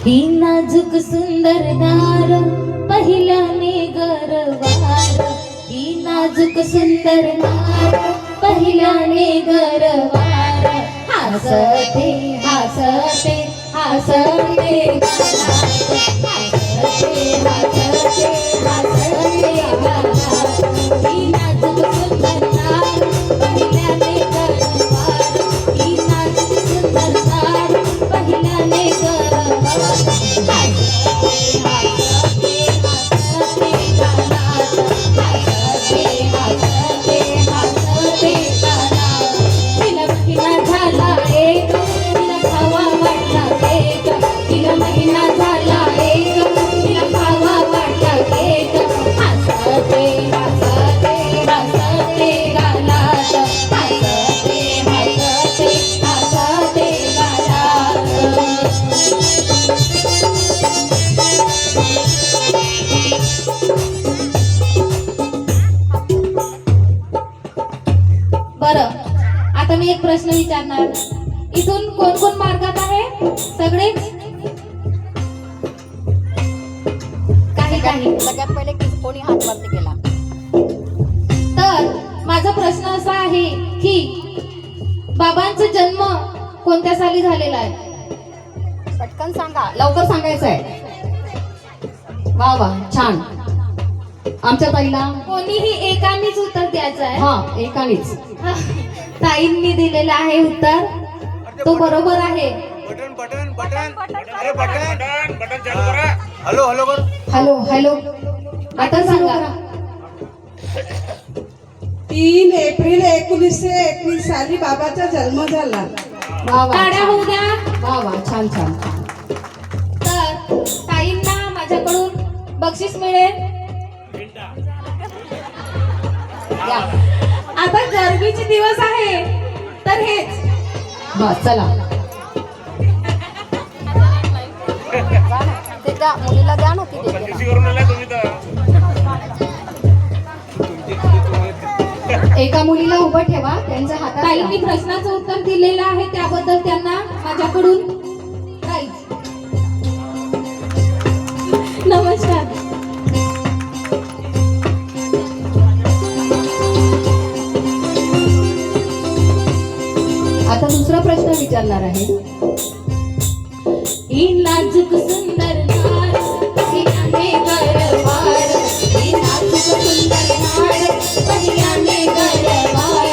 ही नाजूक सुंदर नार पहिल्याने गरवार, ही नाजूक सुंदर नार पहिल्याने गरवार, हसते हसते हसते हसते हसते हसते ही नाजूक सुंदर नार पहिल्याने गरवार, ही नाजूक सुंदर नार पहिल्याने बरं, आता मी एक प्रश्न विचारणार. इथून कोण कोण मार्गात आहे? सगळेच? काही काही. सगळ्यात पहिले कोणी हात वरती केला? तर माझा प्रश्न असा आहे की बाबांचा जन्म कोणत्या साली झालेला आहे? पटकन सांगा, लवकर सांगायचं आहे. वा वा, छान. आमच्या ताईला कोणीही एकानेच उत्तर द्यायचं आहे. हा, एकानेच. ताईंनी दिलेलं आहे उत्तर, तो बरोबर आहे. बटन बटन बटन अरे बटन बटन चालू करा. हॅलो हॅलो कर. Hello hello. आता सांगा. 3 एप्रिल 1921 साली बाबाचा जन्म झाला. वा वा, टाळ्या होऊ द्या. वा वा, छान छान. तर ताईंना माझ्याकडून बक्षीस मिळेल. या. आता गरमीचे दिवस आहे तर हेच. बस चला. ते त्या मुलीला द्या ना, ती देते ना. एका मुलीला उभं ठेवा, त्यांच्या हातात ताईंनी प्रश्नाचं उत्तर दिलेलं आहे त्याबद्दल त्यांना माझ्याकडून प्राइज. नमस्कार. आता दुसरा प्रश्न विचारणार आहे. ही नाजूक सुंदर नार पहिल्याने गरवार, ही नाजूक सुंदर नार पहिल्याने गरवार,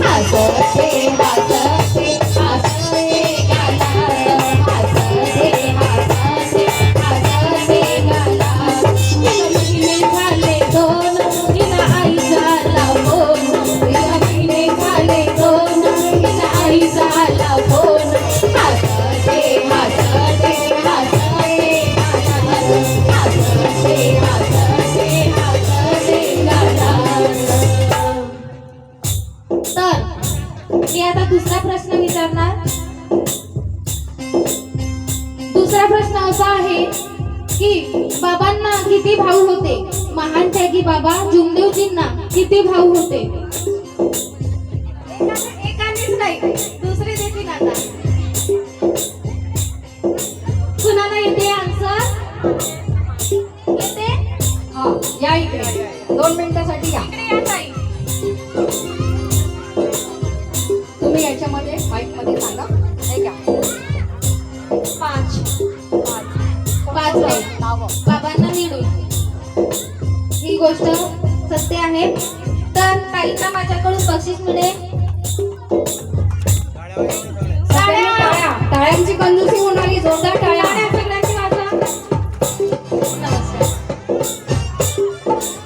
हसते हसते हसते गाणार, हसते हसते हसते गाणार. तिला महिने झाले 2, तिला आई झाला फोन, तिला महिने झाले 2, तिला आई झाला फोन, हसते हसते हसते हसते हसते हसते गाणार. तर मी आता दुसरा प्रश्न विचारणार. दुसरा प्रश्न असा आहे की बाबांना किती भाऊ होते? महान त्यागी बाबा जुमदेवजींना किती भाऊ होते? एकानेच नाही, दुसरे देतील. आता कुणाला येते आन्सर? येते? हा, या इकडे 2 मिनिटासाठी या. इकडे या ताई. तुम्ही याच्यामध्ये माईक मध्ये सांगा. हे घ्या. 5 नाव. बाबांना मिळून. ही गोष्ट सत्य आहे. तर ताईंना माझ्याकडून बक्षीस मिळेल. टाळ्या. टाळ्यांची कंजूसी होणारी, जोरदार टाळ्या. सगळ्यांची वाजवा. नमस्कार.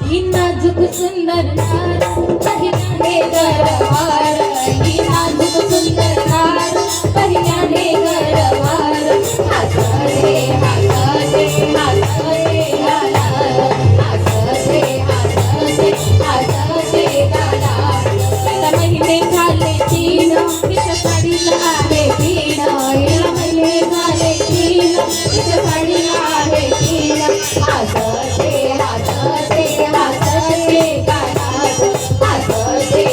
ही नाजूक सुंदर नार पहिल्याने गरवार, ही नाजूक सुंदर नार पहिल्याने गरवार, हसते हसते हसते गाणार, हसते हसते हसते गाणार. तिला महिने झाले 3, तिच्या साडीला आहे 3, तिला महिने झाले 3, तिच्या साडीला आहे 3, हसते हसते हसते गाणार, हसते हसते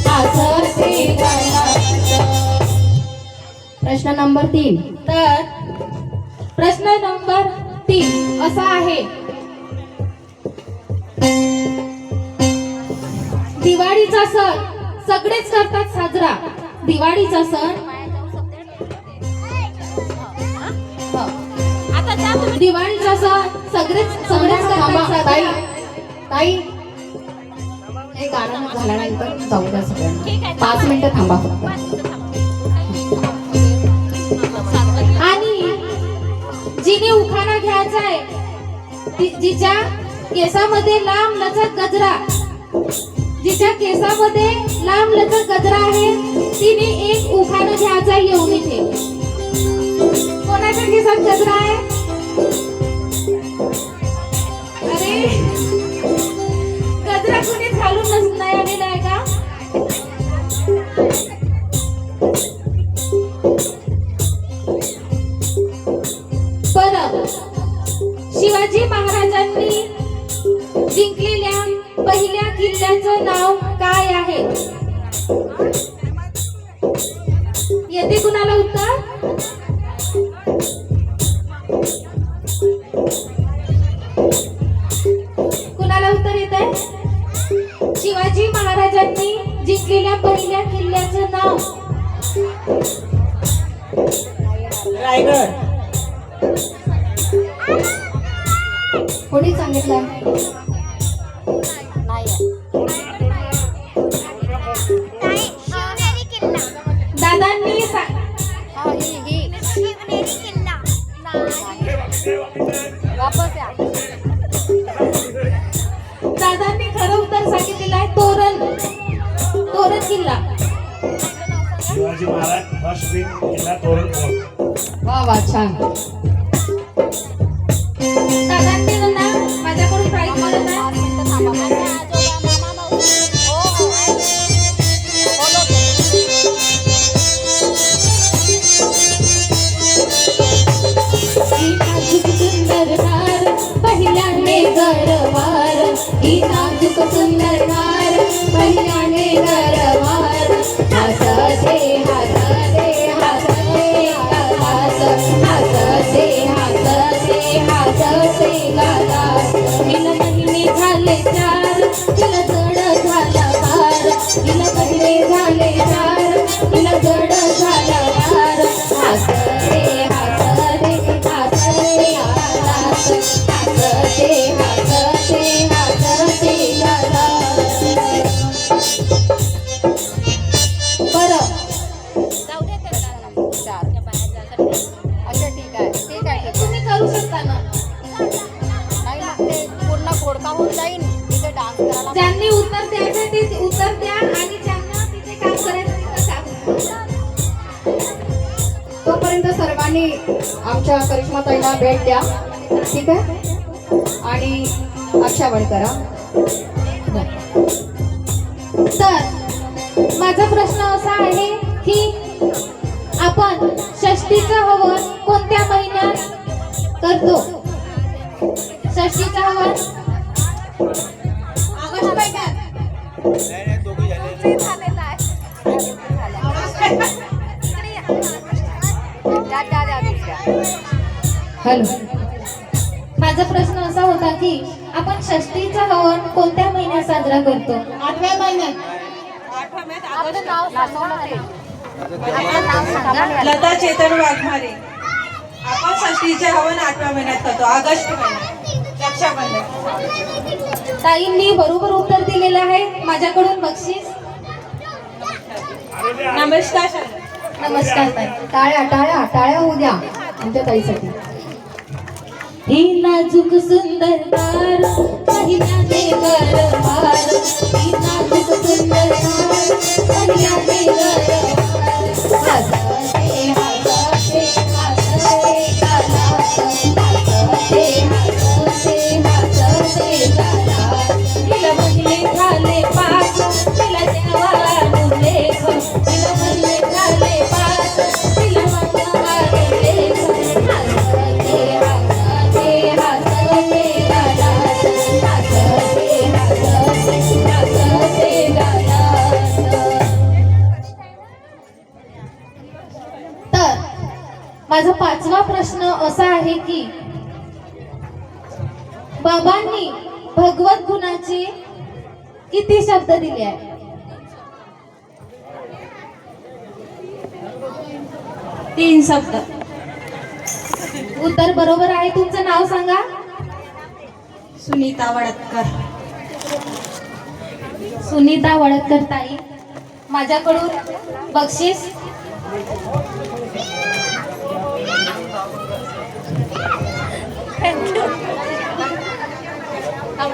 हसते गाणार. प्रश्न नंबर 3. तर प्रश्न नंबर 3 असा आहे, दिवाळीचा सण सगळेच करतात साजरा. दिवाळीचा सण दिवाळीचा सण सगळेच थांबा, करतात ताई साजरा. ताई हे गाणं झाल्यानंतर जाऊ द्या सगळ्यांना. 5 मिनिटं थांबा फक्त. आणि जिने उखाणा घ्यायचा आहे, जिच्या केसामध्ये लांब लचक गजरा, जिच्या केसामध्ये लांब लचक गजरा आहे, तिने एक उखाणा घ्यायचा येऊन इथे. कोणाच्या केसात गजरा आहे? अरे गजरा कुणीच घालून नाही आलेला आहे का? बरं, शिवाजी महाराजांनी जिंकलेल्या पहिल्या किल्ल्याचं नाव काय आहे? येते कुणाला उत्तर? कुणाला उत्तर येत आहे? शिवाजी महाराजांनी जिंकलेल्या पहिल्या किल्ल्याचं नाव? रायगड. कोणी सांगितलं? दादांनी दादांनी खरं उत्तर सांगितलेलं आहे तोरण. तोरण किल्ला. शिवाजी महाराज फर्स्ट विंग किल्ला तोरण फोर्ट. वा वा, छान. दादांनी ना माझ्याकडून प्राईज मिळत आहे. ही नाजूक सुंदर नार पहिल्याने गरवार, ही नाजूक सुंदर नार पहिल्याने गरवार, हसते हसते हसते गालास, हसते हसते हसते गालास. हिला महिने झाले 4, हिला जड झाला भार, हिला महिने झाले 4, हिला जड झाला भार, हसते हसते हसते गालास, हसते हसते हसते गालास. बरं, अच्छा, ठीक आहे, ठीक आहे. तुम्ही करू शकता ना. नाही ना, ते पूर्ण खोडका होऊन जाईल तिथे डान्स करायला. ज्यांनी उत्तर द्यायचं ते उत्तर द्या आणि ज्यांना तिथे काम करायचं तिथं काम करा. तोपर्यंत सर्वांनी आमच्या करिश्मा ताईला भेट द्या, ठीक आहे, आणि आशावाद करा. तर माझा प्रश्न असा आहे की आपण षष्टीचं हवन कोणत्या महिन्यात करतो? षष्टीचं हवन ऑगस्ट महिन्यात. नाही दोघी झाले. हॅलो, माझा प्रश्न असा होता की आपण षष्टीचं हवन कोणत्या महिन्यात साजरा करतो? 8व्या महिन्यात. लता चेतन वाघमारे. आपण षष्टीचे हवन 8व्या महिन्यात करतो, ऑगस्ट महिन्यात, रक्षाबंधन. ताईंनी बरोबर उत्तर दिलेलं आहे. माझ्याकडून बक्षीस. नमस्कार सर. नमस्कार ताई. टाळ्या टाळ्या टाळ्या होऊ द्या आमच्या ताईसाठी. ही नाजूक सुंदर नार पहिल्याने गरवार, ही नाजूक सुंदर नार पहिल्याने गरवार, हसते हसते हसते गालास, हसते हसते हसते गालास. हिला महिने झाले 5, हिला देवा लेख, हिला महिने झाले 5, हिला देवा लेख, हसते हसते हसते गालास, हसते हसते हसते गालास. माझा 5वा प्रश्न असा आहे की बाबांनी भगवत गुणाचे किती शब्द दिले आहेत? तीन शब्द. उत्तर बरोबर आहे. तुमचं नाव सांगा. सुनीता वडतकर. सुनीता वडतकर ताई, माझ्याकडून बक्षीस.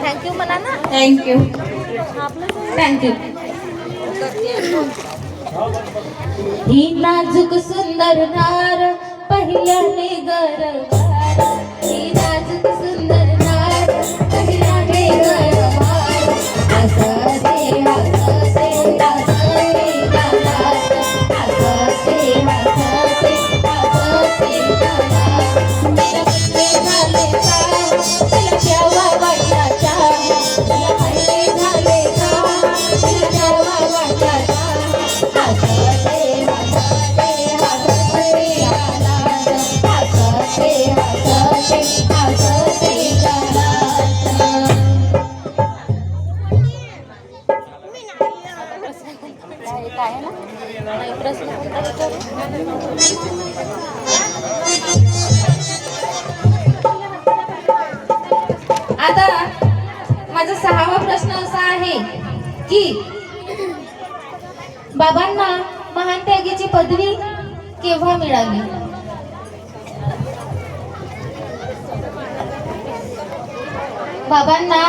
थँक्यू म्हणा ना. थँक्यू. थँक्यू. ही नाजूक सुंदर नार पहिल्याने गरबार. ही नाजूक सुंदर नार पहिल्याने गरबार. हसते हसते हसते गालात. हसते हसते हसते गालात. तिला झाले का तिला केव्हा वाटला चहा. तिला पहिले झाले का तिला केव्हा वाटला चहा. हसते हसते हसते गालात. हसते हसते हसते गालात. काय ना नाही प्रश्न आता माझा 6वा प्रश्न असा आहे की बाबांना महान त्यागीची पदवी केव्हा मिळाली? बाबांना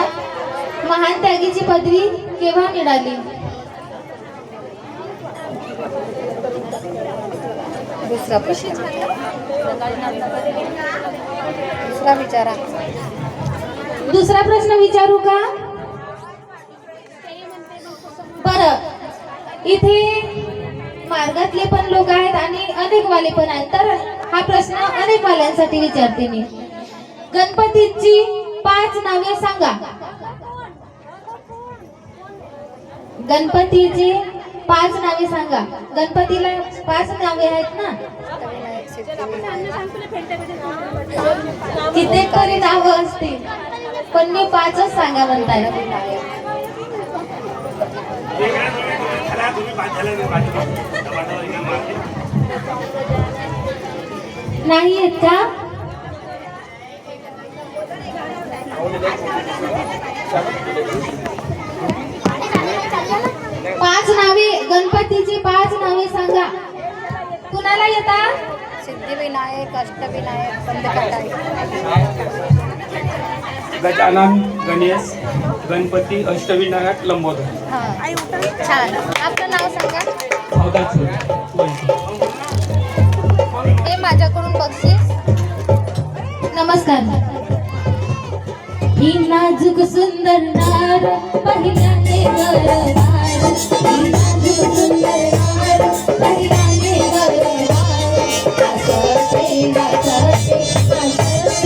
महान त्यागीची पदवी केव्हा मिळाली? दुसरा प्रश्न. दुसरा विचारा. दुसरा प्रश्न विचारू का? बरं, इथे मार्गातले पण लोक आहेत आणि अनेक वाले पण आहेत, तर हा प्रश्न अनेक वाल्यांसाठी विचारते मी. गणपतीची 5 नावे सांगा. गणपतीची 5 नावे सांगा. गणपतीला 5 नावे आहेत ना? कितीतरी नावं असतील, पण मी 5च सांगा म्हणताय. नाही आहेत का? पाच नावे, गणपतीची 5 नावे सांगा. कुणाला येतात? सिद्धिविनायक, अष्टविनायक, पंचकटाई. गजानन, गणेश, गणपती, अष्टविनायक, लंबोदर. छान. आपलं नाव सांगा. हे माझ्याकडून बक्षीस. नमस्कार. ही नाजूक सुंदर नार पहिल्याने गरबार. ही नाजूक सुंदर नार पहिल्याने गरबार. हसते हसते हसते गालात. हसते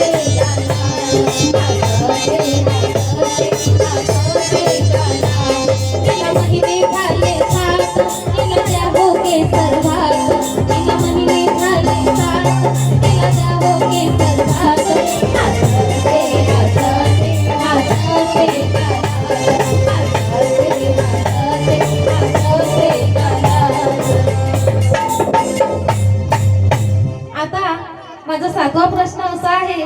हसते हसते गालात. तिला महिने झाले 7, तिला द्या हो केसर भात. तिला महिने झाले 7, तिला द्या हो केसर भात. हसते हसते हसते गालात. हसते हसते हसते गालात. आता माझा 7वा प्रश्न असा आहे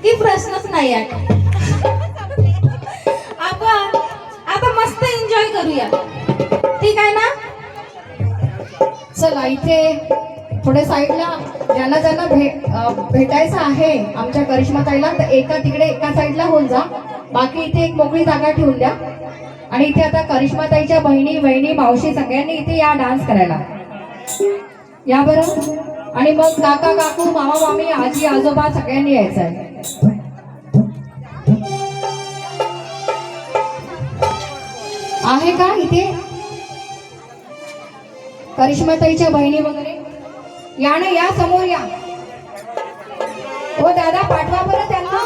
की प्रश्नच नाही आहे. आपण आता मस्त एन्जॉय करूया, ठीक आहे ना? चला, इथे पुढे साईडला ज्यांना ज्यांना भेटायचं आहे आमच्या करिश्माताईला, तर एका तिकडे एका साईडला होऊन जा. बाकी इथे एक मोकळी जागा ठेवून द्या. आणि इथे आता करिश्माताईच्या बहिणी बहिणी मावशी सगळ्यांनी इथे या डान्स करायला या बरं. आणि मग काका काकू मामा मामी आजी आजोबा सगळ्यांनी यायचं आहे. आहे का इथे करिश्माताईच्या बहिणी वगैरे? या ना, या समोर या. हो दादा, पाठवा बरं.